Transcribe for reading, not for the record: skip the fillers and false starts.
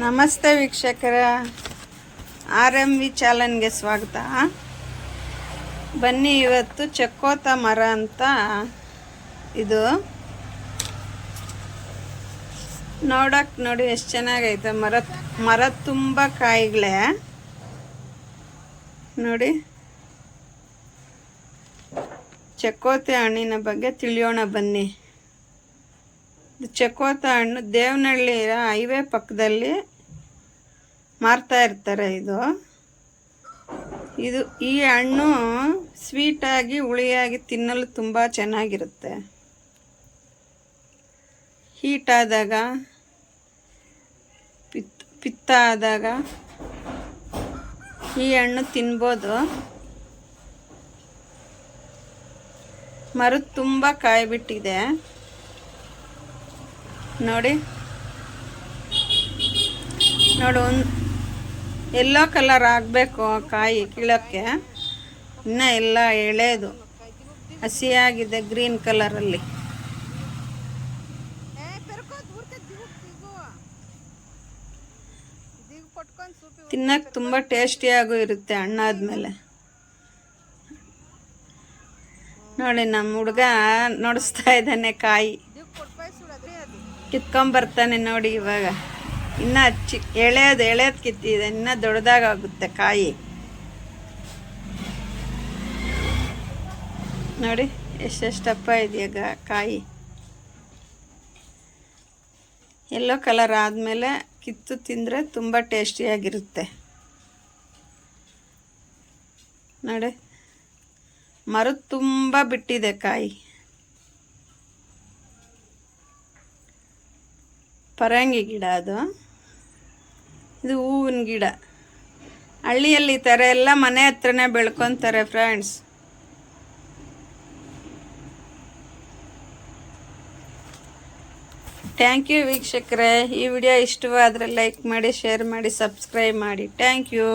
ನಮಸ್ತೆ ವೀಕ್ಷಕರ, RMV ಚಾನಲ್ಗೆ ಸ್ವಾಗತ. ಬನ್ನಿ, ಇವತ್ತು ಚಕ್ಕೋತ ಮರ ಅಂತ ಇದು ನೋಡಿ ಎಷ್ಟು ಚೆನ್ನಾಗೈತೆ. ಮರ ತುಂಬ ಕಾಯಿಗಳೇ ನೋಡಿ. ಚಕ್ಕೋತ ಹಣ್ಣಿನ ಬಗ್ಗೆ ತಿಳಿಯೋಣ ಬನ್ನಿ. ಚಕ್ಕೋತ ಹಣ್ಣು ದೇವನಹಳ್ಳಿ ಹೈವೇ ಪಕ್ಕದಲ್ಲಿ ಮಾರ್ತಾ ಇರ್ತಾರೆ. ಈ ಹಣ್ಣು ಸ್ವೀಟಾಗಿ ಹುಳಿಯಾಗಿ ತಿನ್ನಲು ತುಂಬ ಚೆನ್ನಾಗಿರುತ್ತೆ. ಹೀಟ್ ಆದಾಗ, ಪಿತ್ತ ಆದಾಗ ಈ ಹಣ್ಣು ತಿನ್ಬೋದು. ಮರದ ತುಂಬ ಕಾಯಿ ಬಿಟ್ಟಿದೆ ನೋಡಿ. ಒಂದು ಎಲ್ಲೋ ಕಲರ್ ಆಗಬೇಕು ಕಾಯಿ ಕೀಳೋಕ್ಕೆ. ಇನ್ನೂ ಎಲ್ಲ ಎಳೆದು ಹಸಿಯಾಗಿದೆ ಗ್ರೀನ್ ಕಲರಲ್ಲಿ. ತಿನ್ನಕ್ಕೆ ತುಂಬ ಟೇಸ್ಟಿಯಾಗೂ ಇರುತ್ತೆ ಹಣ್ಣಾದ್ಮೇಲೆ. ನೋಡಿ, ನಮ್ಮ ಹುಡುಗ ನೋಡಿಸ್ತಾ ಇದ್ದಾನೆ ಕಾಯಿ ಕಿತ್ಕೊಂಬರ್ತಾನೆ ನೋಡಿ. ಇವಾಗ ಇನ್ನೂ ಎಳೆದು ಕಿತ್ತಿದೆ, ಇನ್ನೂ ದೊಡ್ಡದಾಗುತ್ತೆ ಕಾಯಿ ನೋಡಿ. ಎಷ್ಟೆಷ್ಟಪ್ಪ ಇದೆಯಾಗ ಕಾಯಿ. ಎಲ್ಲೋ ಕಲರ್ ಆದಮೇಲೆ ಕಿತ್ತು ತಿಂದರೆ ತುಂಬ ಟೇಸ್ಟಿಯಾಗಿರುತ್ತೆ ನೋಡಿ. ಮರದ ತುಂಬ ಬಿಟ್ಟಿದೆ ಕಾಯಿ. ಪರಂಗಿ ಗಿಡ ಇದು ಹೂವಿನ ಗಿಡ. ಹಳ್ಳಿಯಲ್ಲಿ ಈ ಥರ ಎಲ್ಲ ಮನೆ ಹತ್ರನೇ ಬೆಳ್ಕೊತಾರೆ ಫ್ರೆಂಡ್ಸ್. ಥ್ಯಾಂಕ್ ಯು ವೀಕ್ಷಕರೇ. ಈ ವಿಡಿಯೋ ಇಷ್ಟವಾದರೆ ಲೈಕ್ ಮಾಡಿ, ಶೇರ್ ಮಾಡಿ, ಸಬ್ಸ್ಕ್ರೈಬ್ ಮಾಡಿ. Thank you.